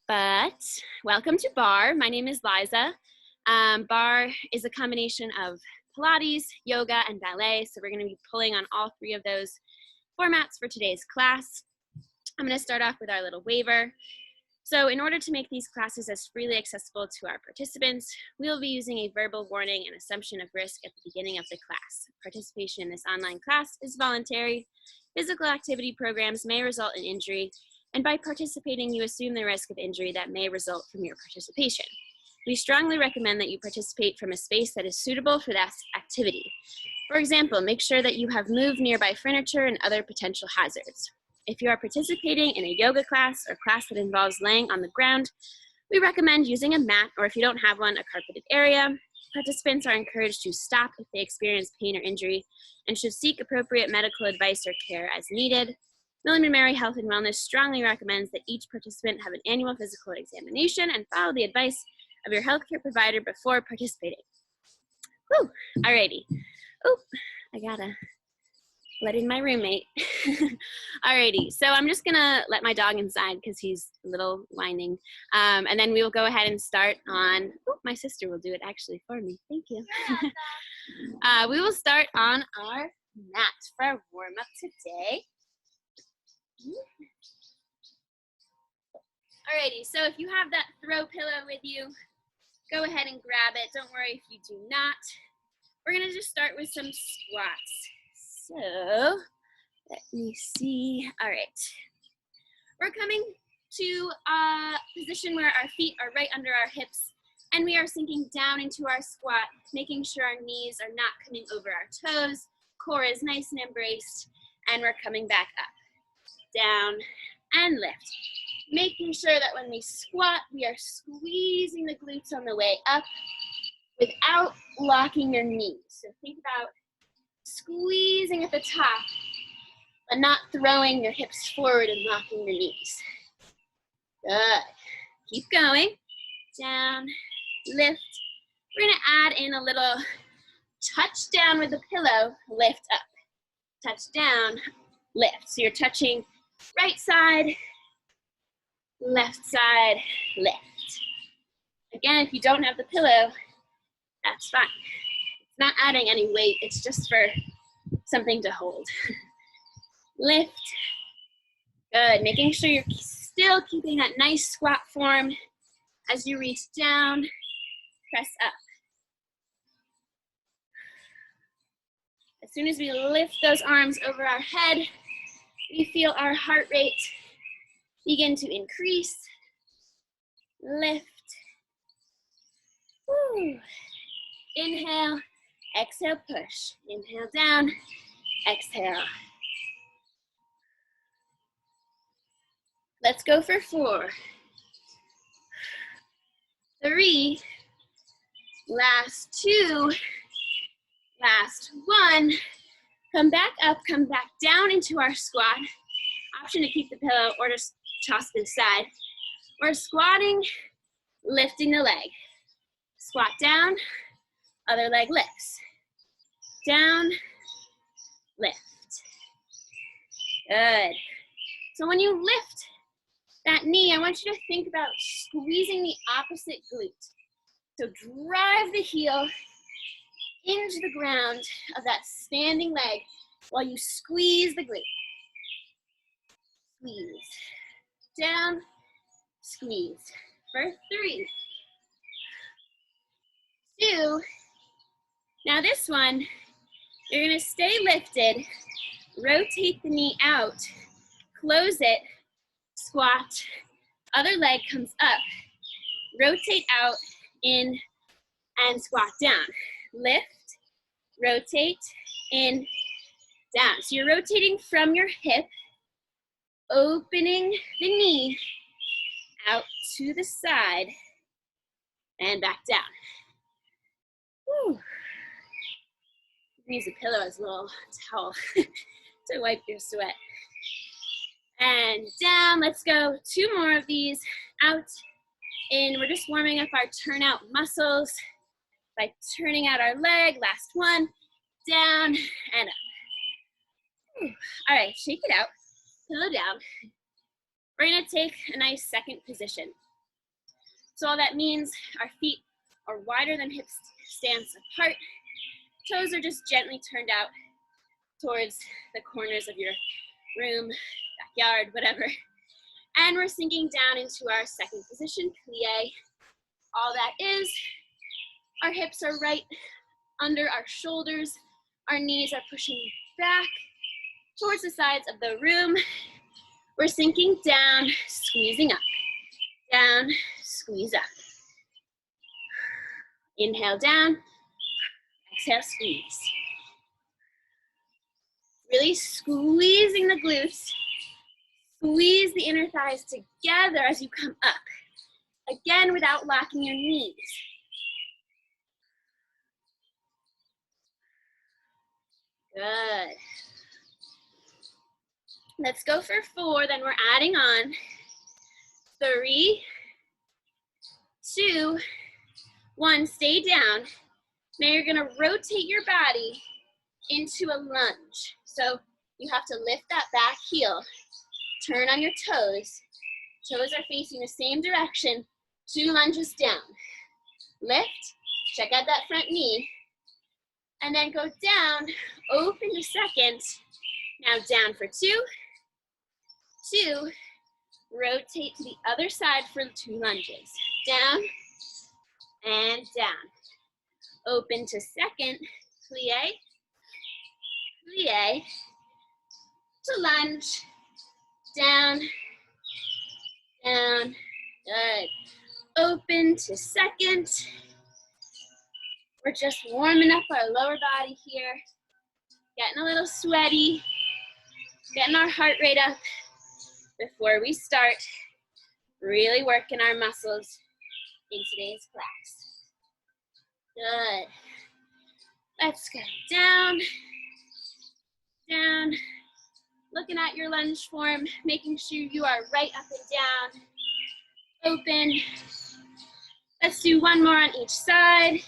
But welcome to Barre. My name is Liza. Barre is a combination of Pilates, yoga, and ballet. So we're going to be pulling on all three of those formats for today's class. I'm going to start off with our little waiver. So in order to make these classes as freely accessible to our participants, we will be using a verbal warning and assumption of risk at the beginning of the class. Participation in this online class is voluntary. Physical activity programs may result in injury, and by participating, you assume the risk of injury that may result from your participation. We strongly recommend that you participate from a space that is suitable for that activity. For example, make sure that you have moved nearby furniture and other potential hazards. If you are participating in a yoga class or class that involves laying on the ground, we recommend using a mat, or if you don't have one, a carpeted area. Participants are encouraged to stop if they experience pain or injury and should seek appropriate medical advice or care as needed. William & Mary Health and Wellness strongly recommends that each participant have an annual physical examination and follow the advice of your healthcare provider before participating. Whew, alrighty. Oh, I gotta let in my roommate. Alrighty, so I'm just gonna let my dog inside because he's a little whining. And then we will go ahead and start on, oh, my sister will do it actually for me. Thank you. We will start on our mat for our warm-up today. Alrighty, so if you have that throw pillow with you, go ahead and grab it. Don't worry if you do not. We're gonna just start with some squats. So, let me see. All right. We're coming to a position where our feet are right under our hips and we are sinking down into our squat, making sure our knees are not coming over our toes, core is nice and embraced, and we're coming back up, down, and lift. Making sure that when we squat, we are squeezing the glutes on the way up without locking your knees. So think about squeezing at the top, but not throwing your hips forward and locking your knees. Good. Keep going. Down, lift. We're gonna add in a little touch down with the pillow, lift up. Touch down, lift. So you're touching right side, left side, lift. Again, if you don't have the pillow, that's fine. It's not adding any weight, it's just for something to hold. Lift. Good, making sure you're still keeping that nice squat form. As you reach down, press up. As soon as we lift those arms over our head, we feel our heart rate begin to increase. Lift. Woo. Inhale, exhale, push. Inhale down, exhale. Let's go for 4, 3, last 2, last 1. Come back up, come back down into our squat. Option to keep the pillow or just toss to the side. We're squatting, lifting the leg. Squat down, other leg lifts. Down, lift. Good. So when you lift that knee, I want you to think about squeezing the opposite glute. So drive the heel into the ground of that standing leg while you squeeze the glute. Squeeze. Down, squeeze. For 3, 2. Now this one, you're gonna stay lifted, rotate the knee out, close it, squat, other leg comes up, rotate out, in, and squat down. Lift, rotate, in, down. So you're rotating from your hip, opening the knee out to the side, and back down. Whew. Use a pillow as a little towel to wipe your sweat. And down, let's go 2 more of these. Out, in, we're just warming up our turnout muscles by turning out our leg. Last 1, down and up. All right, shake it out, pillow down. We're gonna take a nice second position. So all that means our feet are wider than hip stance apart. Toes are just gently turned out towards the corners of your room, backyard, whatever. And we're sinking down into our second position, plie. All that is, our hips are right under our shoulders. Our knees are pushing back towards the sides of the room. We're sinking down, squeezing up. Down, squeeze up. Inhale down, exhale, squeeze. Really squeezing the glutes. Squeeze the inner thighs together as you come up. Again, without locking your knees. Good. Let's go for 4, then we're adding on 3, 2, 1. Stay down. Now you're gonna rotate your body into a lunge. So you have to lift that back heel, turn on your toes. Toes are facing the same direction, 2 lunges down. Lift, check out that front knee, and then go down, open to second. Now down for 2, 2, rotate to the other side for 2 lunges. Down and down. Open to second, plie, plie, to lunge, down, down, good. Open to second. We're just warming up our lower body here, getting a little sweaty, getting our heart rate up before we start really working our muscles in today's class. Good. Let's go down, down. Looking at your lunge form, making sure you are right up and down. Open. Let's do 1 more on each side.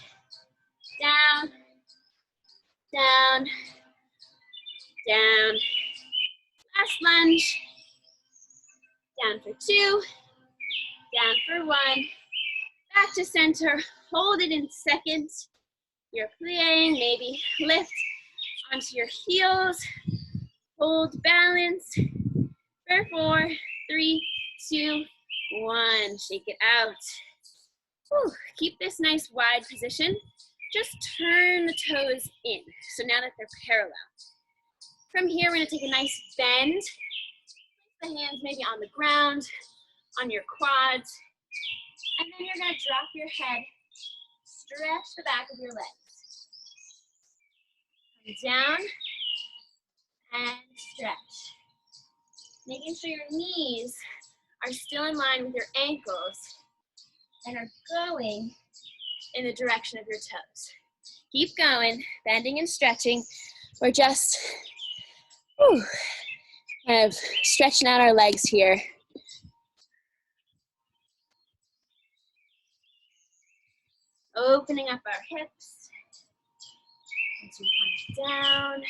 Down, down, down. Last lunge. Down for 2, down for 1. Back to center, hold it in second. You're playing, maybe lift onto your heels. Hold balance for 4, 3, 2, 1. Shake it out. Whew. Keep this nice wide position. Just turn the toes in. So now that they're parallel. From here, we're gonna take a nice bend. Place the hands maybe on the ground, on your quads. And then you're gonna drop your head. Stretch the back of your legs. Come down and stretch. Making sure your knees are still in line with your ankles and are going in the direction of your toes. Keep going, bending and stretching. We're just kind of stretching out our legs here. Opening up our hips. As we come down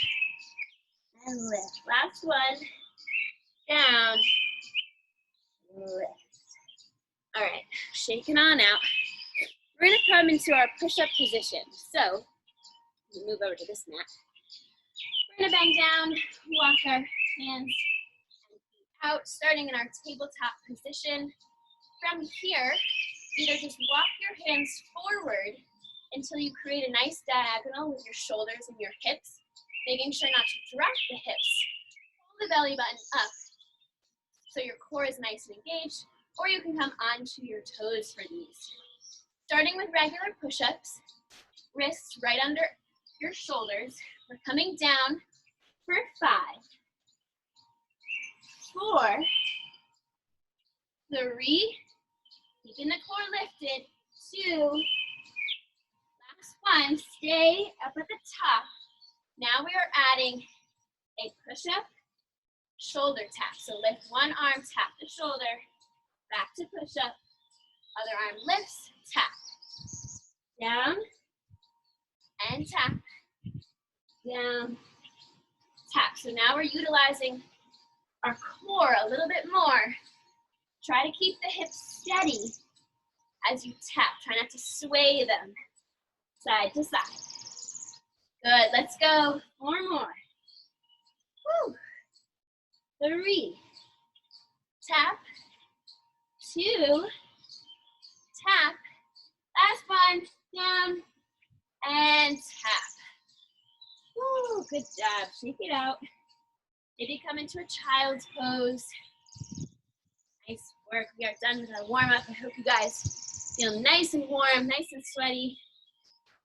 and lift. Last one. Down, lift. All right, shaking on out. We're gonna come into our push-up position. So, move over to this mat. We're gonna bend down, walk our hands out, starting in our tabletop position. From here, either just walk your hands forward until you create a nice diagonal with your shoulders and your hips, making sure not to drop the hips. Pull the belly button up so your core is nice and engaged, or you can come onto your toes for these. Starting with regular push-ups, wrists right under your shoulders. We're coming down for 5, 4, 3, keeping the core lifted, 2, last one, stay up at the top. Now we are adding a push-up, shoulder tap. So lift one arm, tap the shoulder, back to push-up, other arm lifts, tap. Down, and tap, down, tap. So now we're utilizing our core a little bit more. Try to keep the hips steady as you tap. Try not to sway them side to side. Good, let's go. 4 more. Woo. 3. Tap. 2. Tap. Last one. Down and tap. Woo, good job. Shake it out. Maybe come into a child's pose. Nice work. We are done with our warm-up. I hope you guys feel nice and warm, nice and sweaty.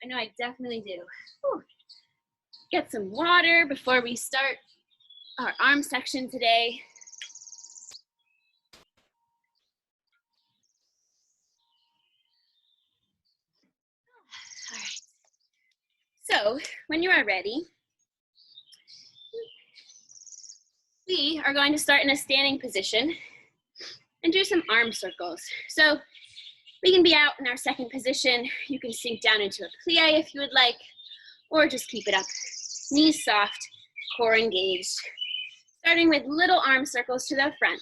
I know I definitely do. Whew. Get some water before we start our arm section today. All right. So when you are ready, we are going to start in a standing position and do some arm circles. So we can be out in our second position. You can sink down into a plie if you would like, or just keep it up. Knees soft, core engaged. Starting with little arm circles to the front.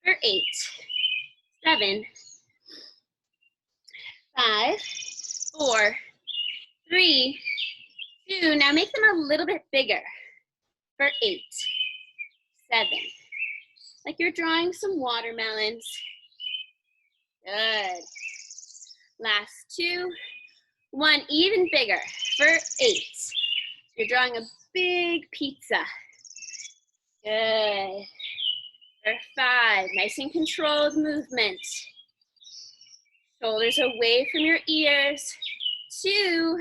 For 8, 7, 5, 4, 3, 2. Now make them a little bit bigger. For 8, 7. Like you're drawing some watermelons. Good. Last 2. 1, even bigger. For 8. You're drawing a big pizza. Good. For 5, nice and controlled movement. Shoulders away from your ears. 2,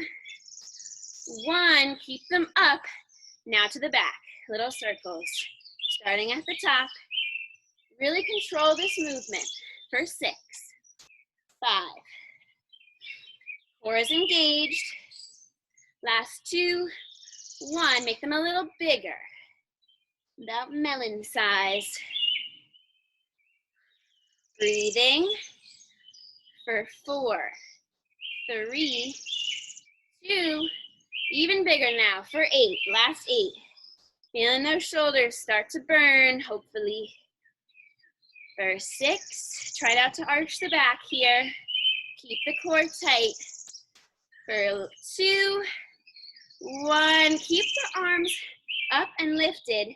1, keep them up. Now to the back, little circles. Starting at the top. Really control this movement. For 6, 5. Core is engaged. Last 2, 1, make them a little bigger. About melon size. Breathing. For 4, 3, 2, even bigger now. For 8, last 8. Feeling those shoulders start to burn, hopefully. For 6, try not to arch the back here. Keep the core tight. For 2, 1, keep the arms up and lifted.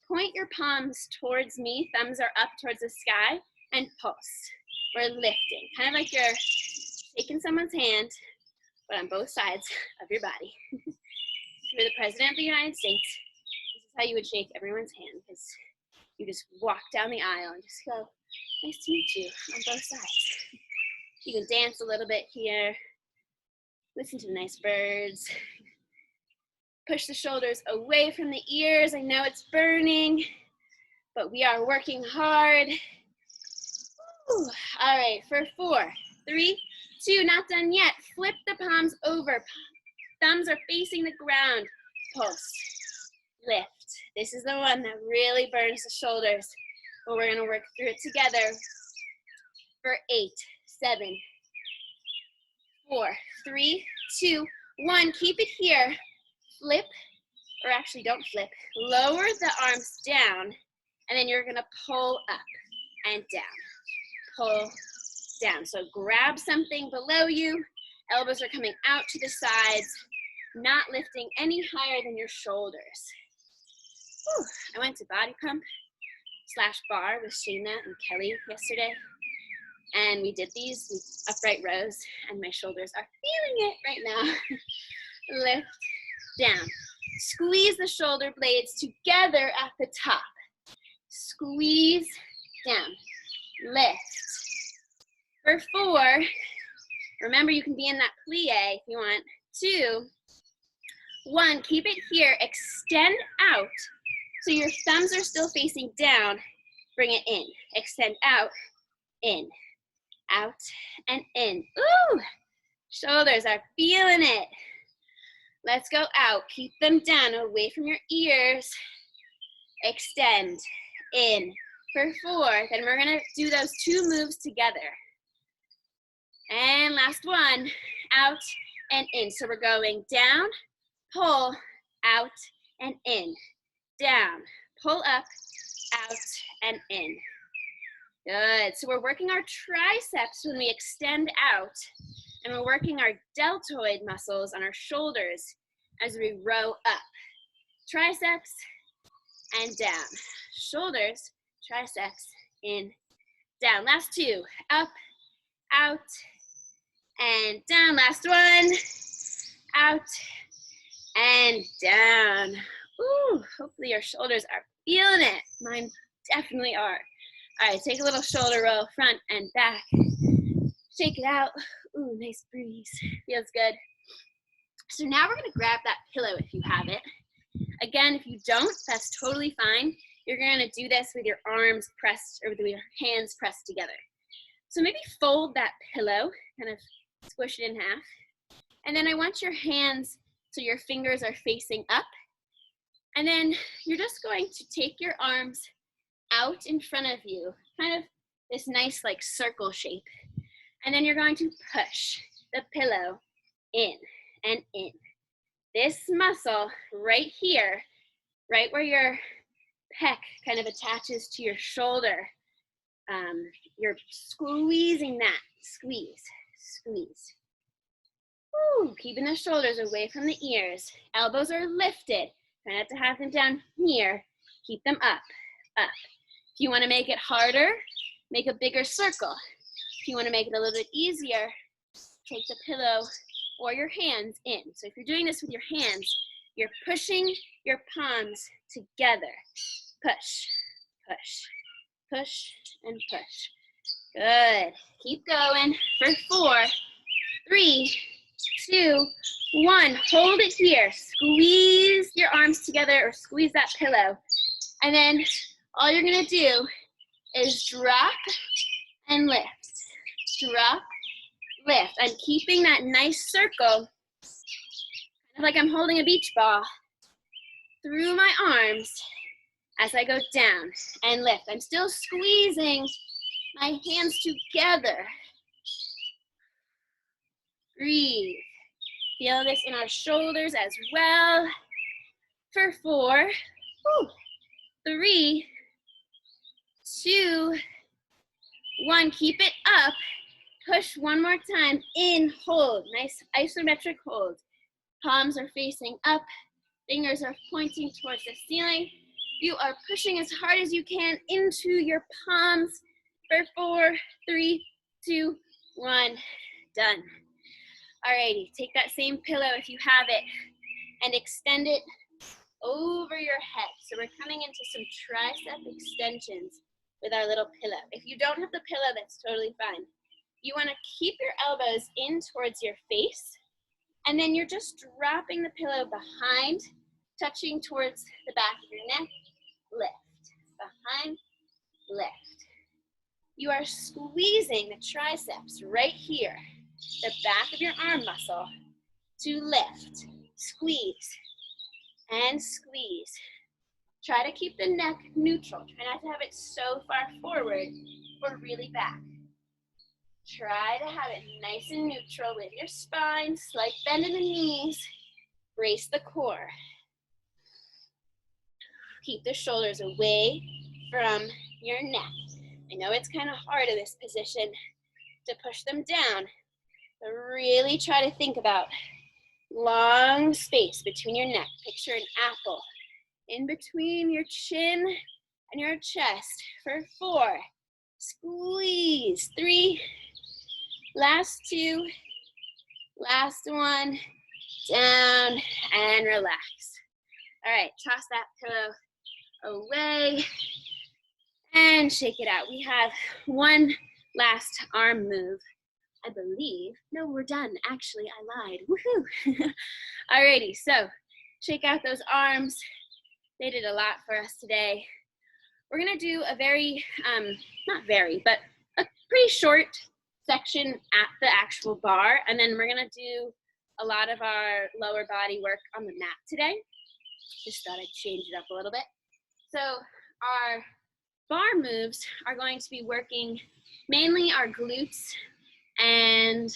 Point your palms towards me, thumbs are up towards the sky, and pulse. We're lifting, kind of like you're shaking someone's hand, but on both sides of your body. If you're the President of the United States, this is how you would shake everyone's hand, because you just walk down the aisle and just go, nice to meet you, on both sides. You can dance a little bit here, listen to the nice birds. Push the shoulders away from the ears. I know it's burning, but we are working hard. Woo. All right, for 4, 3, 2, not done yet. Flip the palms over. Thumbs are facing the ground. Pulse, lift. This is the one that really burns the shoulders, but we're gonna work through it together. For 8, 7, 4, 3, 2, 1. Keep it here. Flip, or actually don't flip. Lower the arms down, and then you're gonna pull up and down. Pull down. So grab something below you. Elbows are coming out to the sides, not lifting any higher than your shoulders. Whew. I went to body pump / bar with Shayna and Kelly yesterday, and we did these upright rows, and my shoulders are feeling it right now. Lift, down. Squeeze the shoulder blades together at the top. Squeeze, down. Lift. For 4, remember you can be in that plie if you want. 2, 1, keep it here. Extend out so your thumbs are still facing down. Bring it in. Extend out, in, out, and in. Ooh, shoulders are feeling it. Let's go out. Keep them down, away from your ears. Extend, in. For 4, then we're gonna do those 2 moves together. And last one, out and in. So we're going down, pull, out, and in. Down, pull up, out, and in. Good. So we're working our triceps when we extend out, and we're working our deltoid muscles on our shoulders as we row up. Triceps and down. Shoulders, triceps, in, down. Last two. Up, out, and down. Last one. Out, and down. Ooh, hopefully your shoulders are feeling it. Mine definitely are. All right, take a little shoulder roll, front and back. Shake it out. Ooh, nice breeze. Feels good. So now we're gonna grab that pillow if you have it. Again, if you don't, that's totally fine. You're gonna do this with your arms pressed, or with your hands pressed together. So maybe fold that pillow, kind of squish it in half. And then I want your hands so your fingers are facing up. And then you're just going to take your arms out in front of you, kind of this nice like circle shape. And then you're going to push the pillow in and in. This muscle right here, right where your pec kind of attaches to your shoulder, you're squeezing that. Squeeze, squeeze. Woo, keeping the shoulders away from the ears. Elbows are lifted. Try not to have them down here. Keep them up, up. If you want to make it harder, make a bigger circle. If you want to make it a little bit easier, take the pillow or your hands in. So if you're doing this with your hands, you're pushing your palms together. Push, push, push, and push. Good. Keep going for 4, 3, 2, 1. Hold it here. Squeeze your arms together or squeeze that pillow. And then all you're gonna do is drop and lift. Drop, lift. I'm keeping that nice circle, kind of like I'm holding a beach ball, through my arms as I go down and lift. I'm still squeezing my hands together. Breathe. Feel this in our shoulders as well. For 4, 3, 2, 1. Keep it up. Push one more time. In, hold. Nice isometric hold. Palms are facing up. Fingers are pointing towards the ceiling. You are pushing as hard as you can into your palms. For 4, 3, 2, 1. Done. Alrighty, take that same pillow if you have it and extend it over your head. So we're coming into some tricep extensions with our little pillow. If you don't have the pillow, that's totally fine. You want to keep your elbows in towards your face, and then you're just dropping the pillow behind, touching towards the back of your neck. Lift, behind, lift. You are squeezing the triceps right here, the back of your arm muscle, to lift. Squeeze and squeeze. Try to keep the neck neutral. Try not to have it so far forward or really back. Try to have it nice and neutral with your spine. Slight bend in the knees. Brace the core. Keep the shoulders away from your neck. I know it's kind of hard in this position to push them down, but really try to think about long space between your neck. Picture an apple in between your chin and your chest. For 4, squeeze. 3, last 2, last 1, down and relax. All right, toss that pillow away and shake it out. We have one last arm move, I believe. No, we're done. Actually, I lied. Woohoo! Alrighty, so shake out those arms. They did a lot for us today. We're gonna do a very, not very, but a pretty short section at the actual bar, and then we're gonna do a lot of our lower body work on the mat today. Just thought I'd change it up a little bit. So our bar moves are going to be working mainly our glutes, and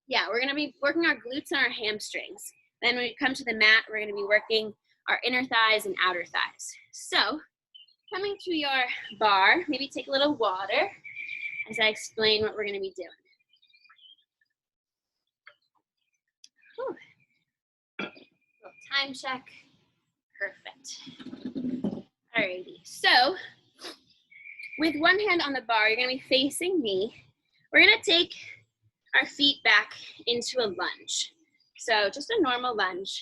yeah, we're gonna be working our glutes and our hamstrings. Then when we come to the mat, we're gonna be working our inner thighs and outer thighs. So coming to your bar, maybe take a little water as I explain what we're going to be doing. Whew. Little time check. Perfect. Alrighty, so with one hand on the bar, you're going to be facing me. We're going to take our feet back into a lunge. So just a normal lunge,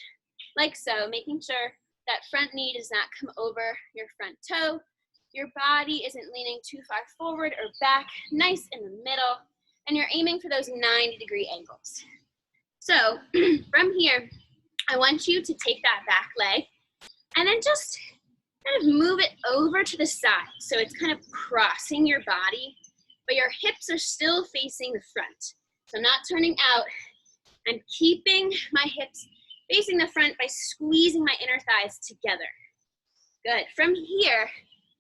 like so, making sure that front knee does not come over your front toe. Your body isn't leaning too far forward or back, nice in the middle, and you're aiming for those 90-degree angles. So from here, I want you to take that back leg and then just kind of move it over to the side. So it's kind of crossing your body, but your hips are still facing the front. So I'm not turning out. I'm keeping my hips facing the front by squeezing my inner thighs together. Good. From here,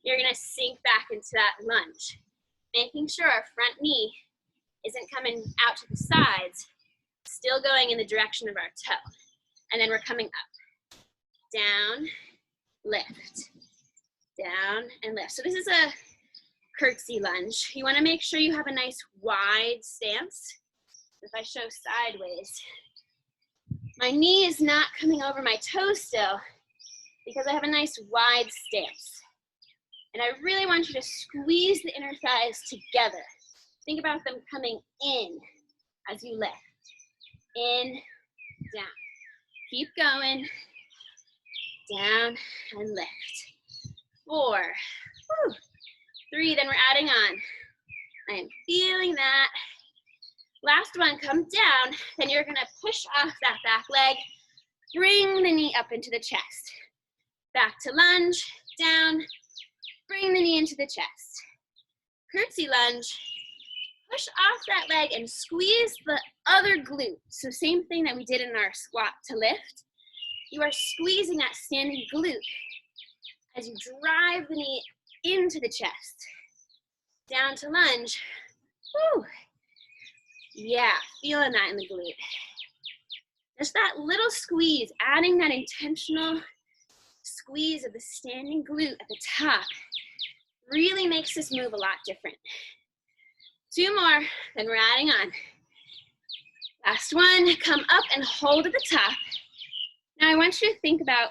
you're going to sink back into that lunge, making sure our front knee isn't coming out to the sides, still going in the direction of our toe. And then we're coming up. Down, lift. Down and lift. So this is a curtsy lunge. You want to make sure you have a nice wide stance. If I show sideways, my knee is not coming over my toe still because I have a nice wide stance. And I really want you to squeeze the inner thighs together. Think about them coming in as you lift. In, down. Keep going. Down and lift. 4, 3, then we're adding on. I am feeling that. Last one, come down, then you're gonna push off that back leg, bring the knee up into the chest. Back to lunge, down, bring the knee into the chest. Curtsy lunge, push off that leg and squeeze the other glute. So same thing that we did in our squat to lift. You are squeezing that standing glute as you drive the knee into the chest. Down to lunge. Woo. Yeah, feeling that in the glute. Just that little squeeze, adding that intentional squeeze of the standing glute at the top really makes this move a lot different. 2 more, then we're adding on. Last one, come up and hold at the top. Now I want you to think about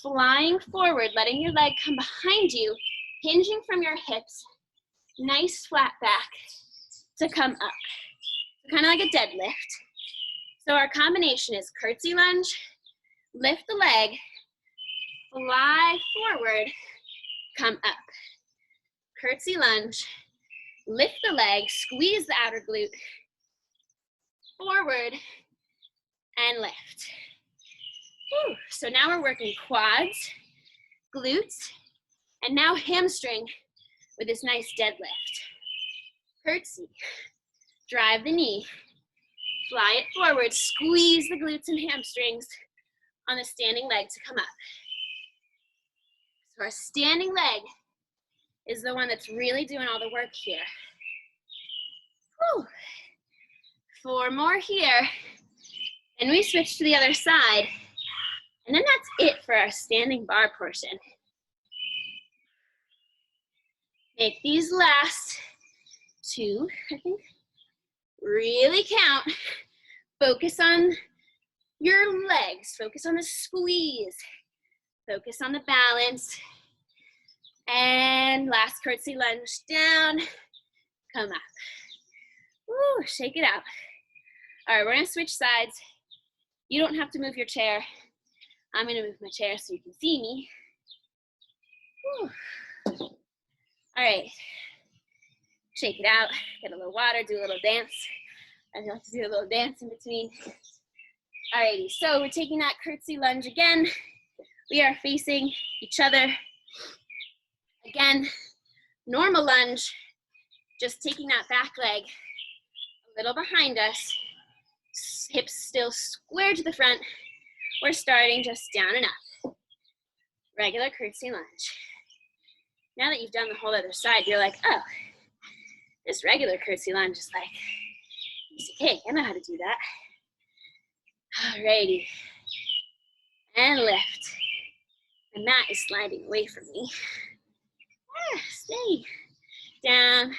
flying forward, letting your leg come behind you, hinging from your hips, nice flat back to come up. So kind of like a deadlift. So our combination is curtsy lunge, lift the leg, fly forward, come up. Curtsy lunge, lift the leg, squeeze the outer glute, forward, and lift. Whew. So now we're working quads, glutes, and now hamstring with this nice deadlift. Curtsy, drive the knee, fly it forward, squeeze the glutes and hamstrings on the standing leg to come up. So our standing leg is the one that's really doing all the work here. Whew. 4 more here, and we switch to the other side, and then that's it for our standing bar portion. Make these last 2, I think, really count. Focus on your legs, focus on the squeeze, focus on the balance, and last curtsy lunge down, come up. Woo, shake it out. All right, we're gonna switch sides. You don't have to move your chair. I'm gonna move my chair so you can see me. Woo. All right, shake it out, get a little water, do a little dance. I like to do a little dance in between. Alrighty, so we're taking that curtsy lunge again. We are facing each other. Again, normal lunge, just taking that back leg a little behind us, hips still square to the front. We're starting just down and up. Regular curtsy lunge. Now that you've done the whole other side, you're like, oh, this regular curtsy lunge is like, easy cake, I know how to do that. Alrighty, and lift. My mat is sliding away from me. Stay. Down,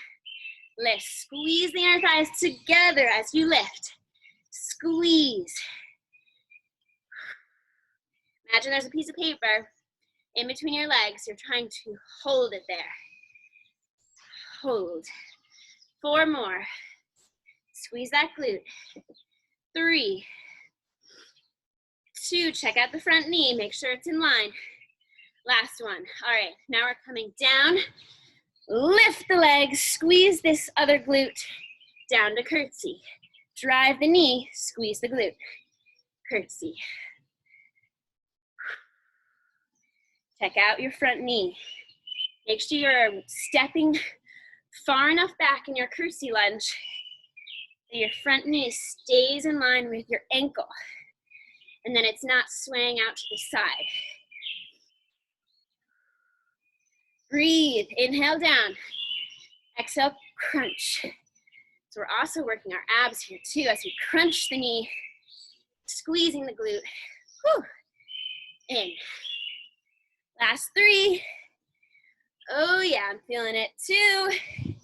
lift. Squeeze the inner thighs together as you lift. Squeeze. Imagine there's a piece of paper in between your legs. You're trying to hold it there. Hold. 4 more. Squeeze that glute. 3, 2, check out the front knee. Make sure it's in line. Last one. All right, now we're coming down. Lift the legs, squeeze this other glute down to curtsy. Drive the knee, squeeze the glute. Curtsy. Check out your front knee. Make sure you're stepping far enough back in your curtsy lunge that your front knee stays in line with your ankle, and then it's not swaying out to the side. Breathe, inhale down, exhale, crunch. So we're also working our abs here too as we crunch the knee, squeezing the glute. Whew. In. Last 3. Oh yeah, I'm feeling it. 2.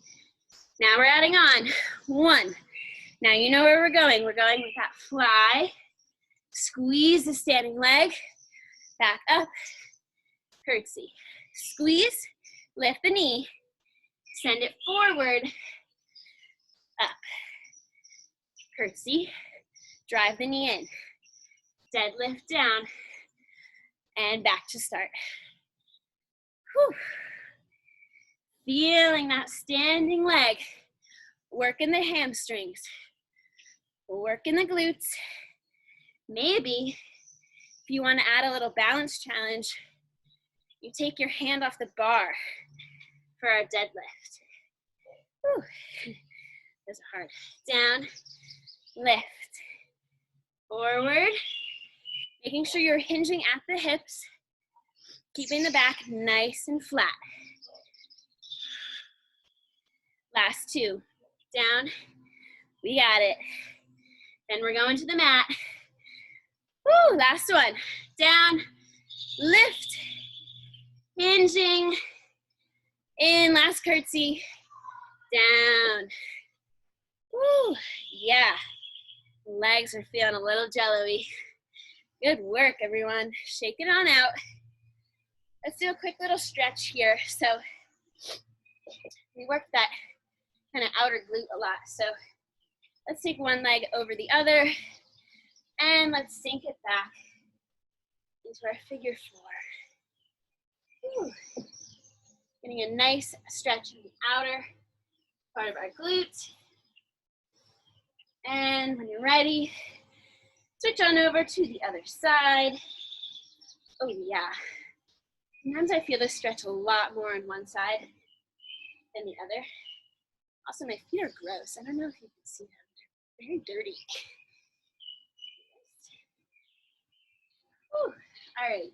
Now we're adding on. 1. Now you know where we're going. We're going with that fly. Squeeze the standing leg. Back up. Curtsy. Squeeze. Lift the knee. Send it forward. Up. Curtsy. Drive the knee in. Deadlift down. And back to start. Whew. Feeling that standing leg. Working the hamstrings. Working the glutes. Maybe if you want to add a little balance challenge, you take your hand off the bar for our deadlift. Whew. Those are hard. Down, lift, forward. Making sure you're hinging at the hips, keeping the back nice and flat. Last 2. Down, we got it. Then we're going to the mat. Woo, last one. Down, lift, hinging, in, last curtsy, down. Woo, yeah. Legs are feeling a little jello-y. Good work, everyone. Shake it on out. Let's do a quick little stretch here. So we work that kind of outer glute a lot. So let's take one leg over the other and let's sink it back into our figure 4. Whew. Getting a nice stretch in the outer part of our glute. And when you're ready, switch on over to the other side. Oh yeah. Sometimes I feel this stretch a lot more on one side than the other. Also, my feet are gross. I don't know if you can see them. They're very dirty. Whew. All right.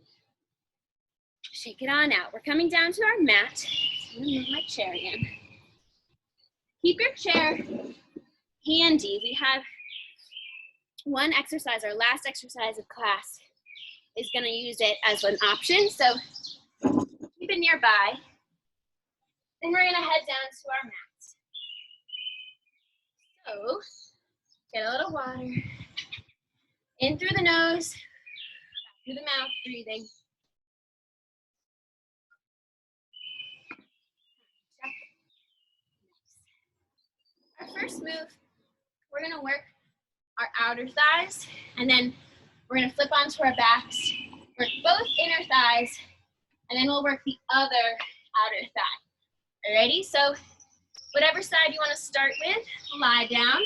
Shake it on out. We're coming down to our mat. I'm gonna move my chair again. Keep your chair handy. We have one exercise, our last exercise of class is gonna use it as an option. So keep it nearby. Then we're gonna head down to our mats. So get a little water. In through the nose, out through the mouth, breathing. Our first move, we're gonna work our outer thighs, and then we're gonna flip onto our backs, work both inner thighs, and then we'll work the other outer thigh. Alrighty, so whatever side you wanna start with, lie down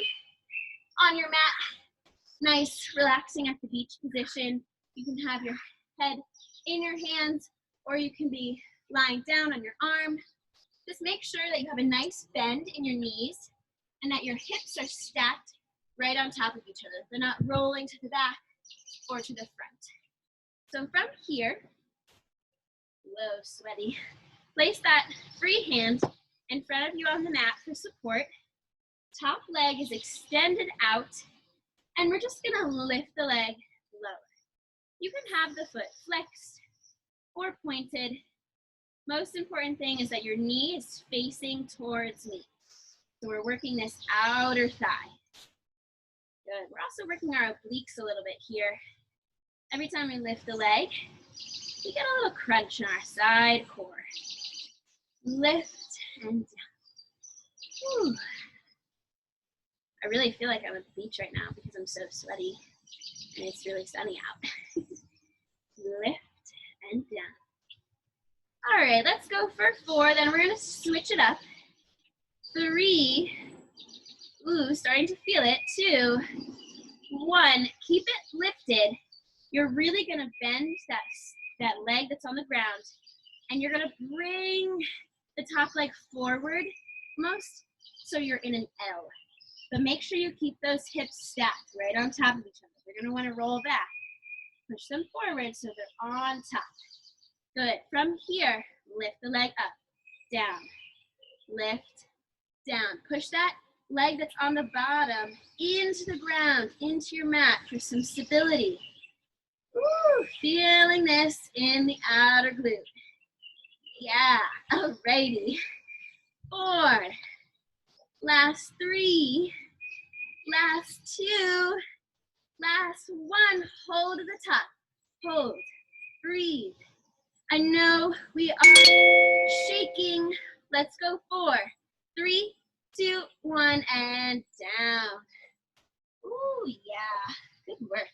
on your mat, nice, relaxing at the beach position. You can have your head in your hands, or you can be lying down on your arm. Just make sure that you have a nice bend in your knees and that your hips are stacked right on top of each other. They're not rolling to the back or to the front. So from here, whoa, sweaty. Place that free hand in front of you on the mat for support. Top leg is extended out, and we're just gonna lift the leg lower. You can have the foot flexed or pointed. Most important thing is that your knee is facing towards me. So we're working this outer thigh. Good. We're also working our obliques a little bit here. Every time we lift the leg, we get a little crunch in our side core. Lift and down. Whew. I really feel like I'm at the beach right now because I'm so sweaty and it's really sunny out. Lift and down. All right, let's go for 4. Then we're gonna switch it up. 3. Ooh, starting to feel it. 2, 1. Keep it lifted. You're really gonna bend that leg that's on the ground, and you're gonna bring the top leg forward most, so you're in an L. But make sure you keep those hips stacked right on top of each other. You're gonna wanna roll back. Push them forward so they're on top. Good. From here, lift the leg up, down, lift, down. Push that leg that's on the bottom into the ground, into your mat for some stability. Woo, feeling this in the outer glute. Yeah, alrighty. 4, last 3, last 2, last 1. Hold to the top, hold, breathe. I know we are shaking. Let's go 4, 3, 2, 1, and down. Ooh, yeah, good work.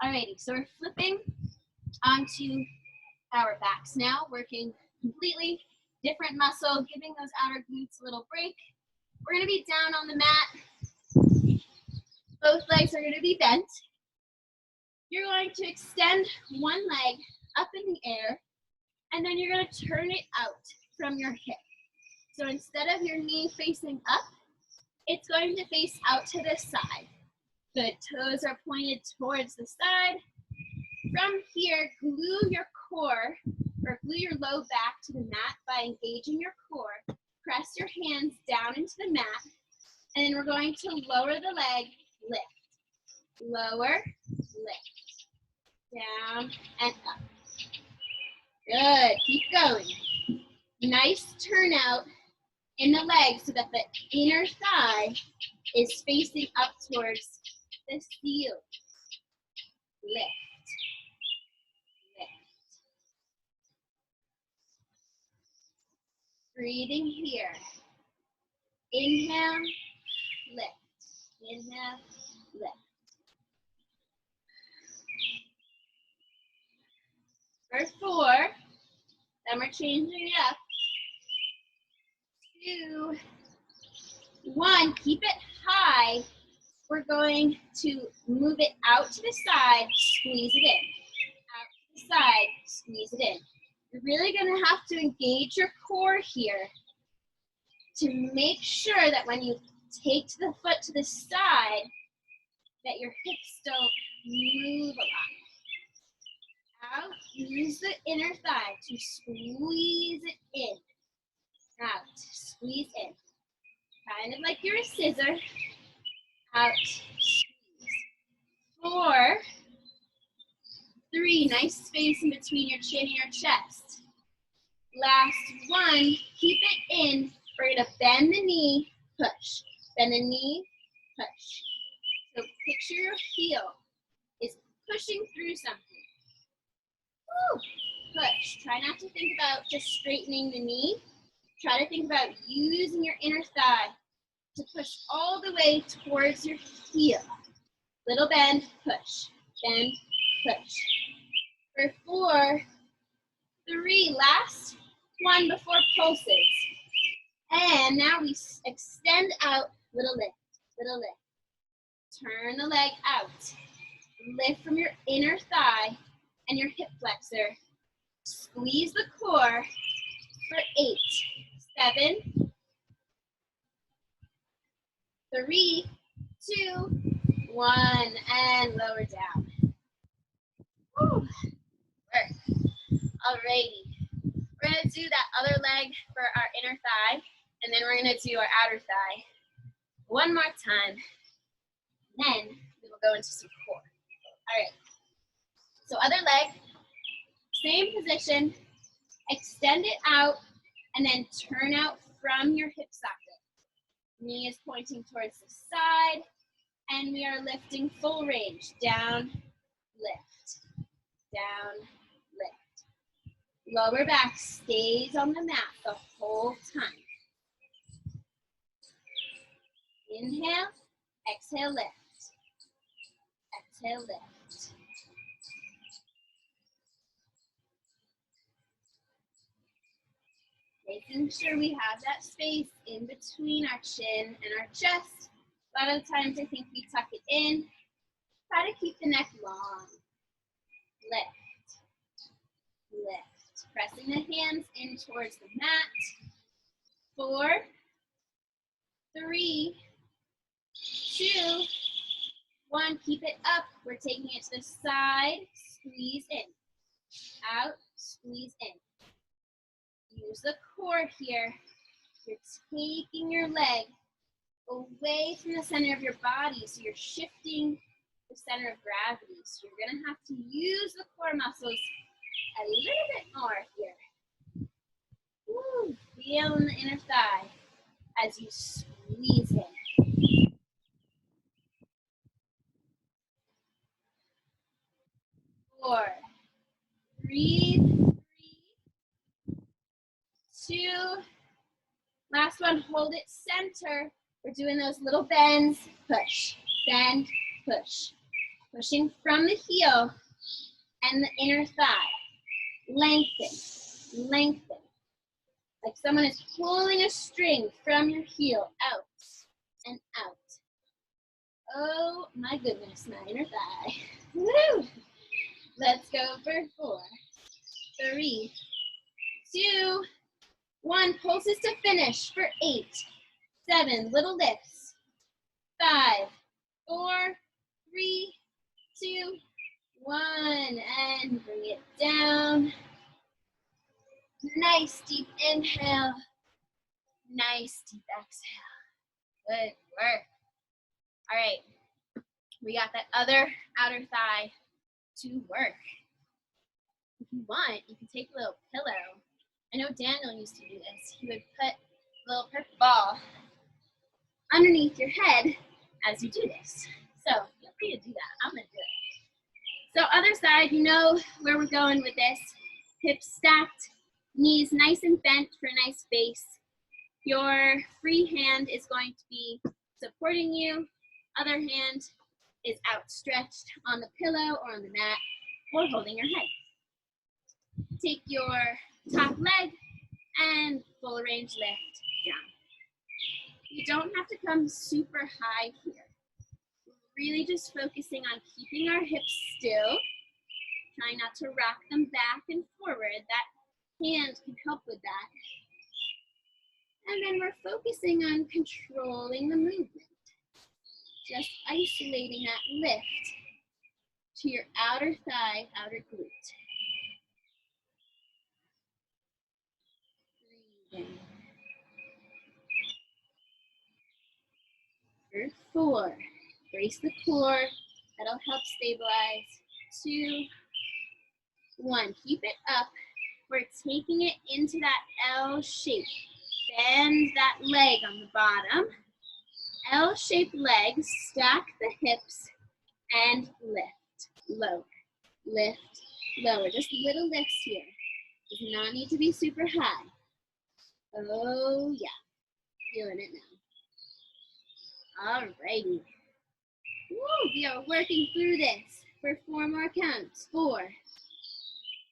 Alrighty, so we're flipping onto our backs now, working completely different muscle, giving those outer glutes a little break. We're gonna be down on the mat. Both legs are gonna be bent. You're going to extend one leg up in the air, and then you're gonna turn it out from your hip. So instead of your knee facing up, it's going to face out to the side. Good, toes are pointed towards the side. From here, glue your core, or glue your low back to the mat by engaging your core. Press your hands down into the mat, and then we're going to lower the leg, lift. Lower, lift. Down and up. Good, keep going. Nice turnout in the leg so that the inner thigh is facing up towards the ceiling. Lift, lift. Breathing here. Inhale, lift. Inhale, lift. For 4, then we're changing it up. 2, 1, keep it high. We're going to move it out to the side, squeeze it in. Out to the side, squeeze it in. You're really gonna have to engage your core here to make sure that when you take the foot to the side, that your hips don't move a lot. Out, use the inner thigh to squeeze it in. Out, squeeze in. Kind of like you're a scissor. Out, squeeze. 4, 3, nice space in between your chin and your chest. Last 1, keep it in. We're gonna bend the knee, push. Bend the knee, push. So picture your heel is pushing through something. Woo. Push. Try not to think about just straightening the knee. Try to think about using your inner thigh to push all the way towards your heel. Little bend, push. Bend, push. For 4, 3, last 1 before pulses. And now we extend out, little lift, little lift. Turn the leg out. Lift from your inner thigh and your hip flexor. Squeeze the core for 8, 7, 3, 2, 1, and lower down. Woo. Work. Alrighty. We're gonna do that other leg for our inner thigh, and then we're gonna do our outer thigh one more time. Then we will go into some core. All right. So other leg, same position, extend it out, and then turn out from your hip socket. Knee is pointing towards the side, and we are lifting full range. Down, lift, down, lift. Lower back stays on the mat the whole time. Inhale, exhale, lift. Exhale, lift. Making sure we have that space in between our chin and our chest. A lot of times I think we tuck it in. Try to keep the neck long. Lift, lift. Pressing the hands in towards the mat. 4, 3, 2, 1. Keep it up. We're taking it to the side. Squeeze in. Out, squeeze in. Use the core here. You're taking your leg away from the center of your body, so you're shifting the center of gravity. So you're gonna have to use the core muscles a little bit more here. Woo, feel in the inner thigh as you squeeze in. 4, 3, 2, last one, hold it center. We're doing those little bends, push, bend, push. Pushing from the heel and the inner thigh. Lengthen, lengthen. Like someone is pulling a string from your heel out and out. Oh my goodness, my inner thigh. Woo! Let's go for 4, 3, 2, 1. Pulses to finish for 8, 7. Little lifts. 5, 4, 3, 2, 1. And bring it down. Nice deep inhale. Nice deep exhale. Good work. All right. We got that other outer thigh to work. If you want, you can take a little pillow. I know Daniel used to do this. He would put a little purple ball underneath your head as you do this. So feel free to do that. I'm gonna do it. So other side, you know where we're going with this. Hips stacked, knees nice and bent for a nice base. Your free hand is going to be supporting you. Other hand is outstretched on the pillow or on the mat or holding your head. Take your top leg and full range lift down. You don't have to come super high here. We're really just focusing on keeping our hips still, trying not to rock them back and forward. That hand can help with that. And then we're focusing on controlling the movement. Just isolating that lift to your outer thigh, outer glute. Breathe in. For 4, brace the core. That'll help stabilize. 2, 1, keep it up. We're taking it into that L shape. Bend that leg on the bottom. L-shaped legs, stack the hips, and lift, lower, lift, lower. Just little lifts here. Does not need to be super high. Oh yeah, feeling it now. Alrighty. Woo, we are working through this for 4 more counts. 4,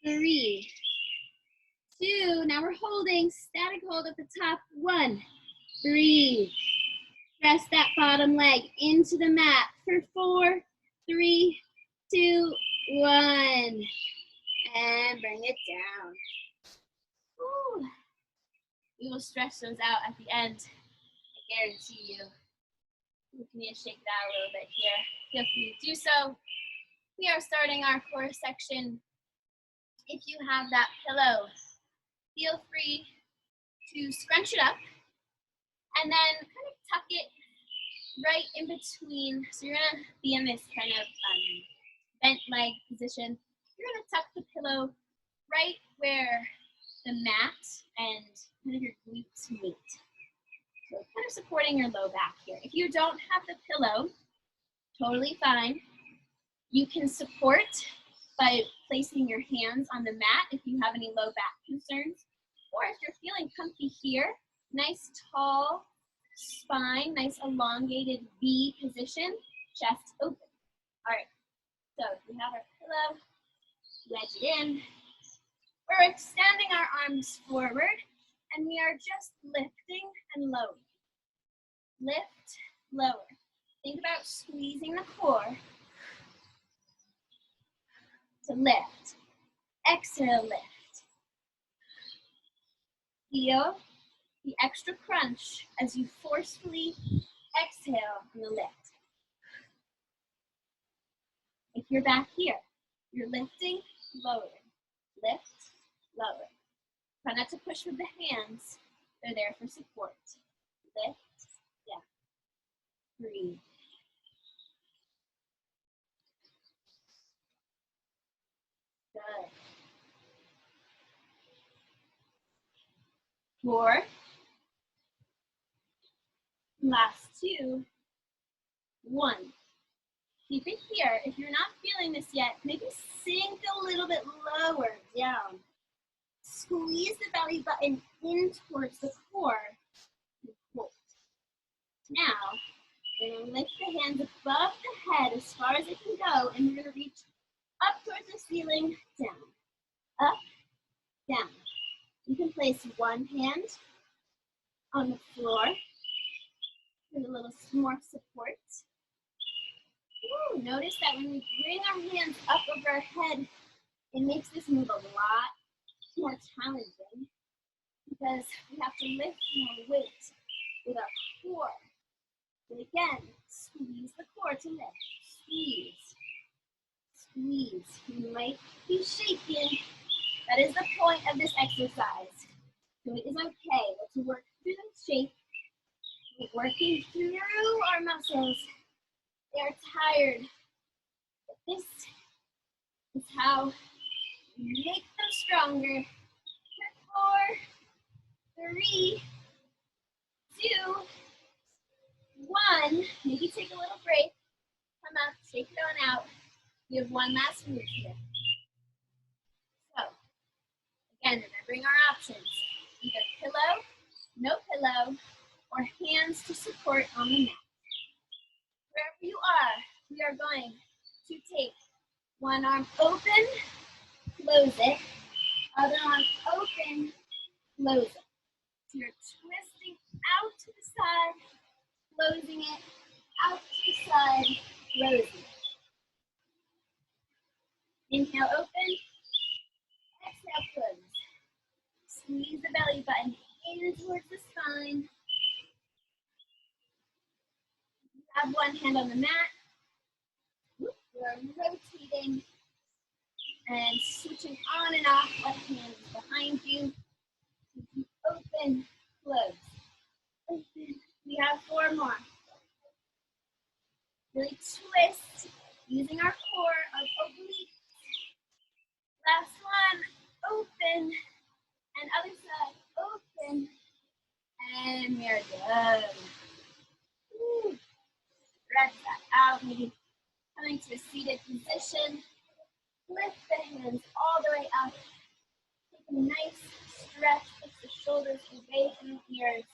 3, 2. Now we're holding static hold at the top. 1, breathe. Press that bottom leg into the mat for 4, 3, 2, 1. And bring it down. Woo. We will stretch those out at the end. I guarantee you. You can just shake it out a little bit here. Feel free to do so. We are starting our core section. If you have that pillow, feel free to scrunch it up and then kind of tuck it right in between. So you're gonna be in this kind of bent leg position. You're gonna tuck the pillow right where the mat and kind of your glutes meet. So kind of supporting your low back here. If you don't have the pillow, totally fine. You can support by placing your hands on the mat if you have any low back concerns. Or if you're feeling comfy here, nice tall spine, nice elongated V position, chest open. All right, so we have our pillow, wedge it in. We're extending our arms forward, and we are just lifting and lowering. Lift, lower. Think about squeezing the core to lift. Exhale, lift. Feel the extra crunch as you forcefully exhale on the lift. If you're back here, you're lifting, lowering. Lift, lower. Try not to push with the hands. They're there for support. Lift, down. Breathe. Good. 4. Last 2. 1. Keep it here. If you're not feeling this yet, maybe sink a little bit lower down. Squeeze the belly button in towards the core. And hold. Now, we're going to lift the hands above the head as far as it can go, and we're going to reach up towards the ceiling, down. Up, down. You can place one hand on the floor with a little more support. Ooh, notice that when we bring our hands up over our head, it makes this move a lot more challenging because we have to lift more weight with our core. And again, squeeze the core to lift. Squeeze. Squeeze. You might be shaking. That is the point of this exercise. So it is okay. Let's work through the shake. We're working through our muscles. They are tired. But this is how we make them stronger. 4, 3, 2, 1. Maybe take a little break. Come up, shake it on out. We have one last move here. So, again, remembering our options. Either pillow, no pillow, or hands to support on the mat. Wherever you are, we are going to take one arm open, close it. Other arm open, close it. So you're twisting out to the side, closing it, out to the side, closing it. Inhale, open. Exhale, close. Squeeze the belly button in towards the spine. You have one hand on the mat. You're rotating and switching on and off what hand is behind you. Open, close. Open. We have 4 more. Really twist, using our core, our obliques. Last one, open, and other side, open, and we are done. Woo. Stretch that out, maybe coming to a seated position. Lift the hands all the way up. Take a nice stretch, push the shoulders away from the ears.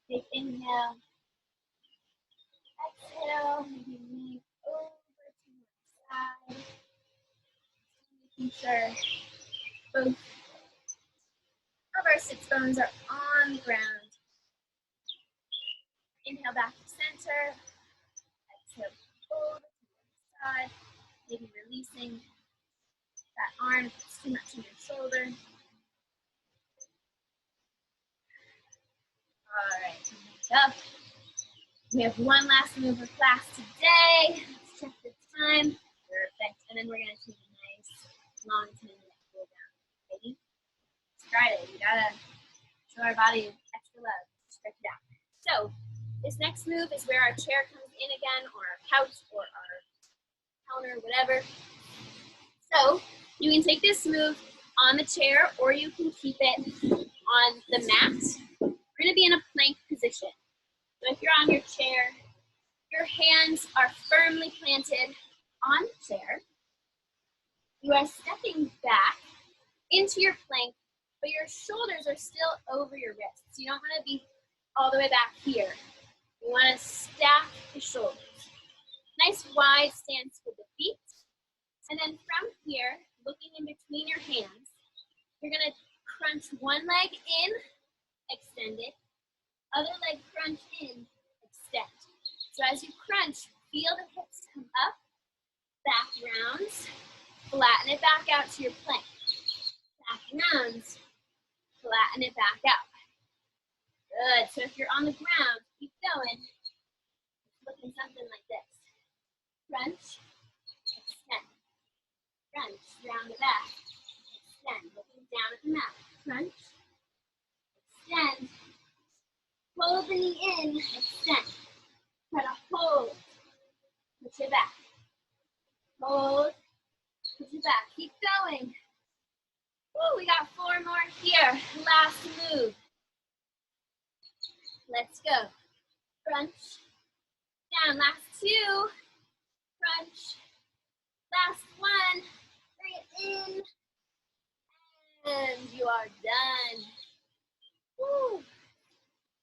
Big inhale. Exhale, maybe lean over to the side. Making sure both of our sits bones are on the ground. Inhale back to center. Exhale over to the side. Maybe releasing that arm if it's too much on your shoulder. All right, up. We have one last move for class today. Let's check the time. Perfect. And then we're going to take a nice long 10-minute cool down. Ready? Let's try it. We got to show our body extra love. Stretch it out. So this next move is where our chair comes in again, or our couch, or our counter, whatever. So You can take this move on the chair or you can keep it on the mat. We're going to be in a plank position. So if you're on your chair, your hands are firmly planted on the chair. You are stepping back into your plank, but your shoulders are still over your wrists. You don't want to be all the way back here. You want to stack the shoulders. Nice wide stance with the feet. And then from here, looking in between your hands, you're going to crunch one leg in, extend it. Other leg crunch in, extend. So as you crunch, feel the hips come up, back rounds, flatten it back out to your plank. Back rounds, flatten it back out. Good. So if you're on the ground, keep going. Looking something like this. Crunch, extend. Crunch, round the back. Extend. Looking down at the mat. Crunch, extend. Hold the knee in, extend. Try to hold. Push it back. Hold. Push it back. Keep going. Woo, we got 4 more here. Last move. Let's go. Crunch. Down. Last 2. Crunch. Last 1. Bring it in. And you are done. Woo.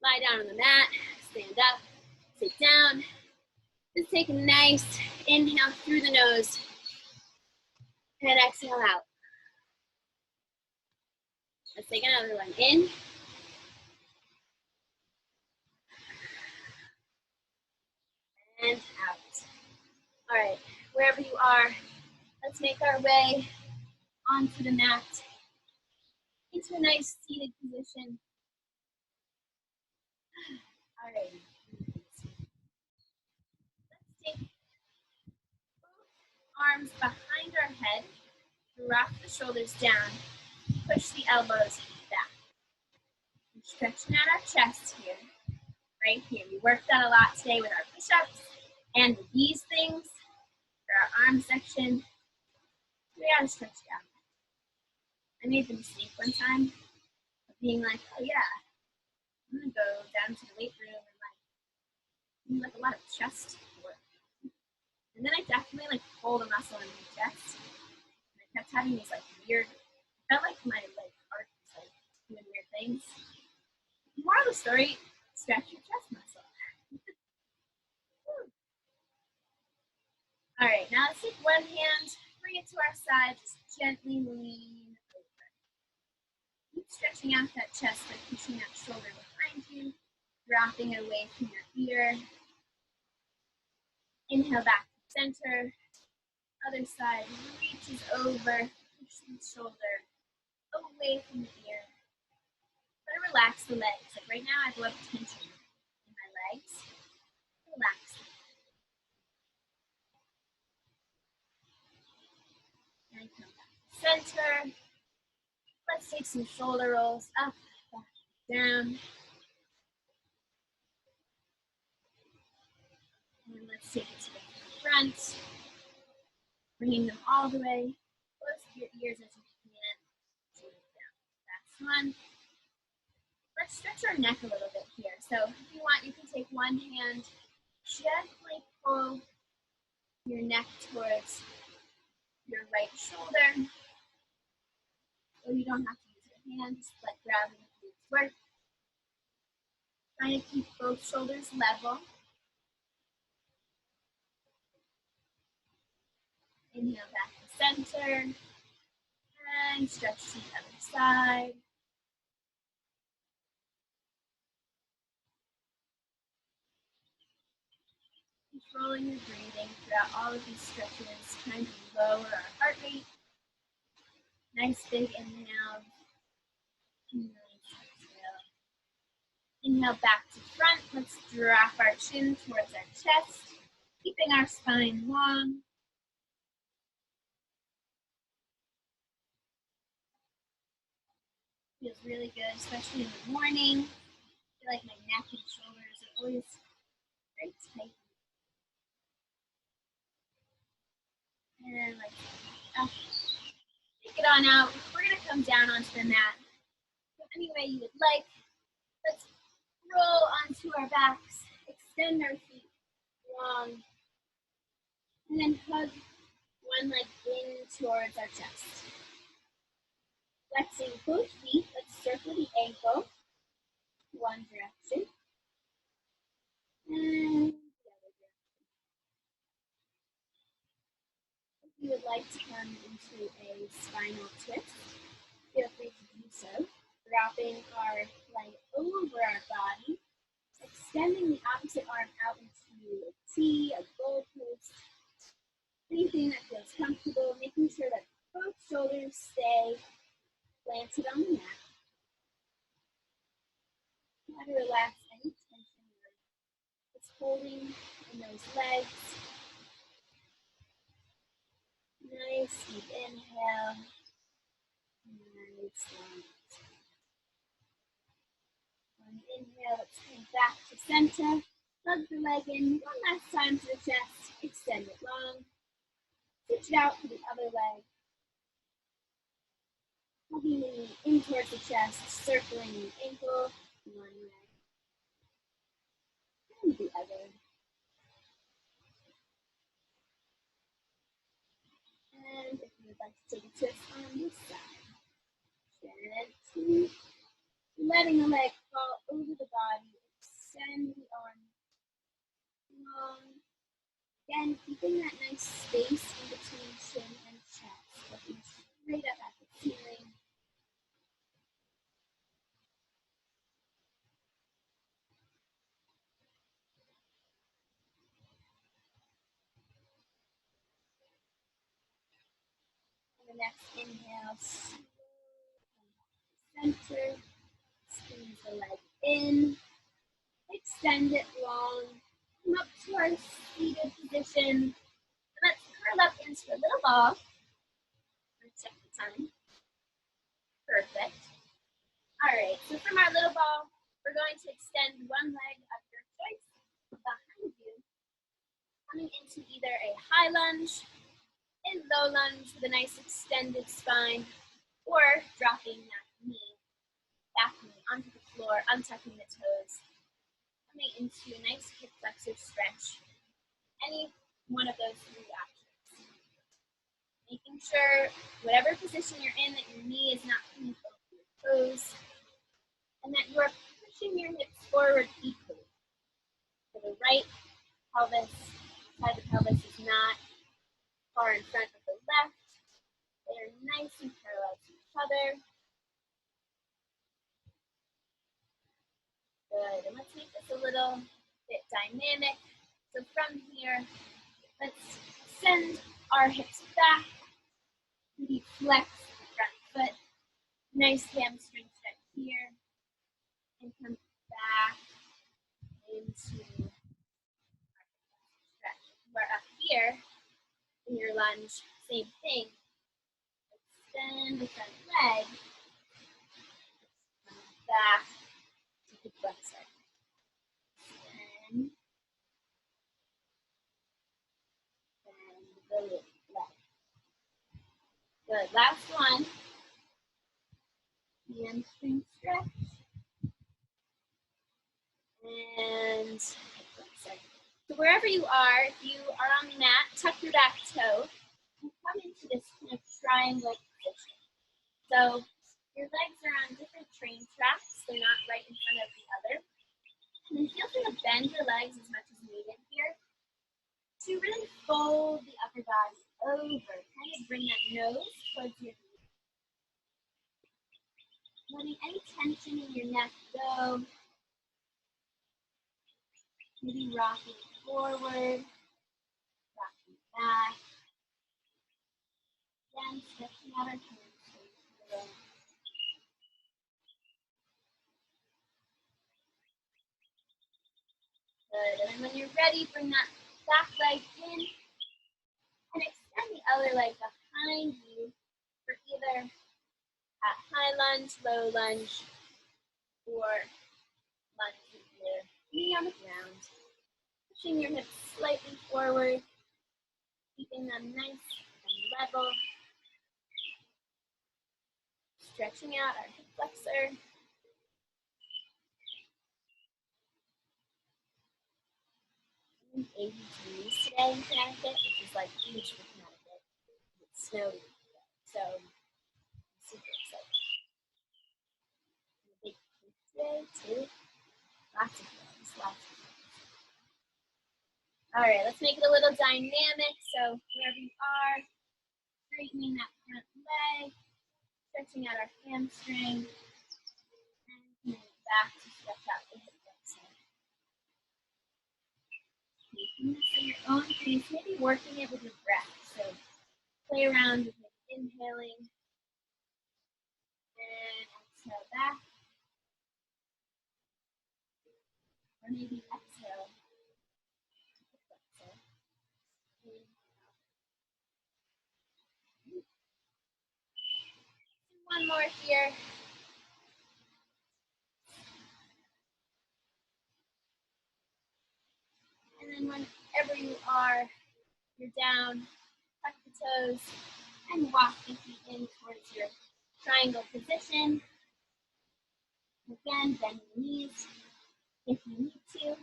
Lie down on the mat. Stand up. Sit down. Just take a nice inhale through the nose. And exhale out. Let's take another one. In. And out. All right, wherever you are, let's make our way onto the mat into a nice seated position. All right. Let's take both arms behind our head, drop the shoulders down, push the elbows back. We're stretching out our chest here, right here. We worked that a lot today with our push-ups and these things for our arm section. We gotta stretch out. I made the mistake one time of being like, oh yeah, I'm gonna go down to the weight room and like do a lot of chest work. And then I definitely like pulled a muscle in my chest. And I kept having these like weird, I felt like my like heart was like doing weird things. Moral of the story, stretch your chest muscle. All right, now let's take one hand, bring it to our side, just gently lean over. Keep stretching out that chest by pushing that shoulder behind you, dropping it away from your ear. Inhale back to center. Other side reaches over, push the shoulder away from the ear. Try to relax the legs. Like right now I have a lot of tension in my legs. Relax them. And come back to center. Let's take some shoulder rolls up, back, down. And let's take it to the front. Bringing them all the way close to your ears as you can. Down. That's one. Let's stretch our neck a little bit here. So if you want, you can take one hand, gently pull your neck towards your right shoulder. Or you don't have to use your hand, just let gravity do its work. Trying to keep both shoulders level. Inhale back to center. And stretch to the other side. Controlling your breathing throughout all of these stretches, trying to lower our heart rate. Nice big inhale. Nice exhale. Inhale back to front. Let's drop our chin towards our chest, keeping our spine long. Feels really good, especially in the morning. I feel like my neck and shoulders are always very tight. And like up. Take it on out. We're gonna come down onto the mat. So any way you would like. Let's roll onto our backs, extend our feet long, and then hug one leg in towards our chest. Flexing both feet, let's circle the ankle one direction and the other direction. If you would like to come into a spinal twist, feel free to do so. Dropping our leg over our body, extending the opposite arm out into a T, a goalpost, anything that feels comfortable, making sure that both shoulders stay planted on the mat. Try to relax any tension that's holding in those legs. Nice deep inhale. Nice long. On inhale, let's come back to center. Hug the leg in one last time to the chest. Extend it long. Switch it out to the other leg. Hugging the knee in towards the chest, circling the ankle, one leg, and the other. And if you would like to take a twist on this side, gently letting the leg fall over the body, extend the arm long. Again, keeping that nice space in between chin and chest, looking straight up at the ceiling. And the next inhale, center, squeeze the leg in, extend it long, come up to our seated position, and let's curl up into a little ball. Let's check the time. Perfect. All right, so from our little ball, we're going to extend one leg of your choice behind you, coming into either a high lunge, a low lunge with a nice extended spine, or dropping that knee, back knee onto the floor, untucking the toes, coming into a nice hip flexor stretch. Any one of those three options. Making sure whatever position you're in that your knee is not coming over your toes, and that you are pushing your hips forward equally. So the right pelvis, side of the pelvis is not far in front of the left. They are nice and parallel to each other. Good, and let's make this a little bit dynamic. So from here, let's send our hips back. Maybe flex the front foot. Nice hamstring stretch here. And come back into our stretch. We're up here in your lunge, same thing. Extend the front leg. Come back to the flexor. And the leg. Good. Last one. Hamstring stretch. And flexor. So wherever you are, if you are on the mat, tuck your back toe and come into this kind of triangle position. So your legs are on different train tracks. They're not right in front of the other. And then feel free to bend your legs as much as needed here to really fold the upper body over. Kind of bring that nose towards your knee. Letting any tension in your neck go. Maybe rocking forward, rocking back. Again, stretching out our hamstrings. Good. And then when you're ready, bring that back leg in and extend the other leg behind you for either a high lunge, low lunge, or lunge with your knee on the ground. Pushing your hips slightly forward, keeping them nice and level. Stretching out our hip flexor. $80 degrees today in Connecticut, which is like huge for Connecticut. It's snowy, so I'm super excited. Big today too. Lots of things, lots of things. All right, let's make it a little dynamic. So wherever you are, straightening that front leg, stretching out our hamstring, and coming back to stretch out the hip flexor. Making this at your own pace, maybe working it with your breath. So play around with inhaling and exhale back. Or maybe exhale. One more here. And then whenever you are, you're down, tuck the toes, and walk the feet in towards your triangle position. Again, bend the knees if you need to.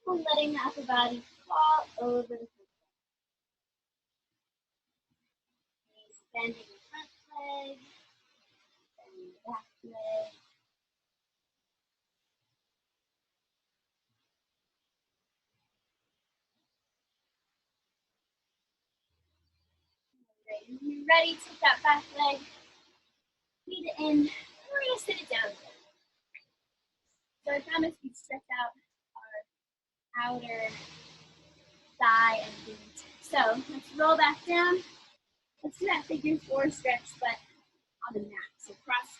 And letting the upper body fall over the foot. Bending the front leg, bending the back leg. Right, when you're ready, take that back leg, feet it in, and we're going to sit it down. So I promise we stretch out our outer thigh and glute. So let's roll back down. Let's do that figure 4 stretch, but on the mat. So cross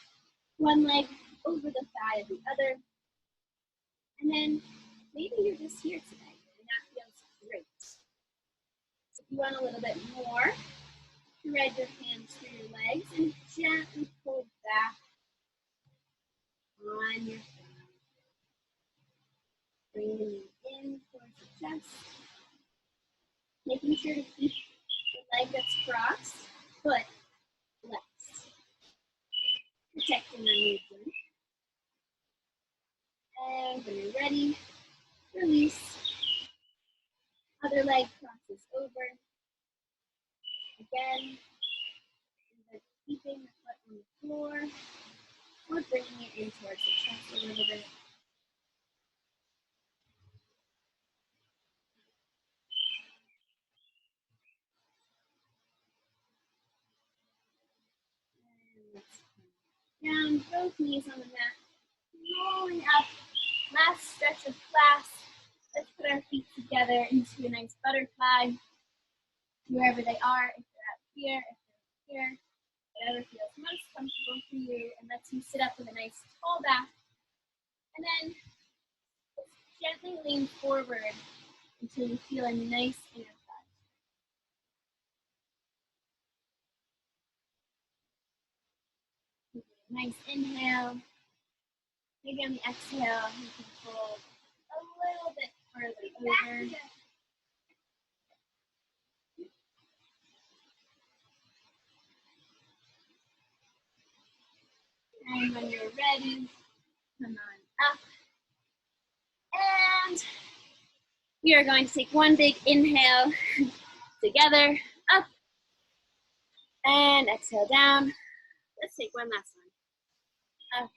one leg over the thigh of the other. And then maybe you're just here today, and that feels great. So if you want a little bit more, thread your hands through your legs and gently pull back on your thigh. Bring the knee in towards the chest. Making sure to keep the leg that's crossed, foot flexed. Protecting our movement. And when you're ready, release. Other leg crosses over. Again, either keeping the foot on the floor or bringing it in towards the chest a little bit. And let's come down, both knees on the mat, rolling up. Last stretch of class. Let's put our feet together into a nice butterfly, wherever they are. If they're out here, if they're here, whatever feels most comfortable for you, and lets you sit up with a nice tall back. And then gently lean forward until you feel a nice inner thigh. Nice inhale. Maybe on the exhale, you can fold a little bit further over. And when you're ready, come on up. And we are going to take one big inhale together, up, and exhale down. Let's take one last one. Up,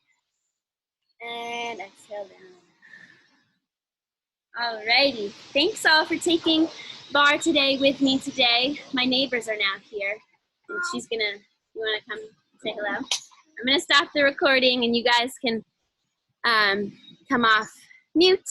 and exhale down. Alrighty, thanks all for taking Barre today with me today. My neighbors are now here, and she's gonna, you wanna come say hello? I'm gonna stop the recording and you guys can come off mute.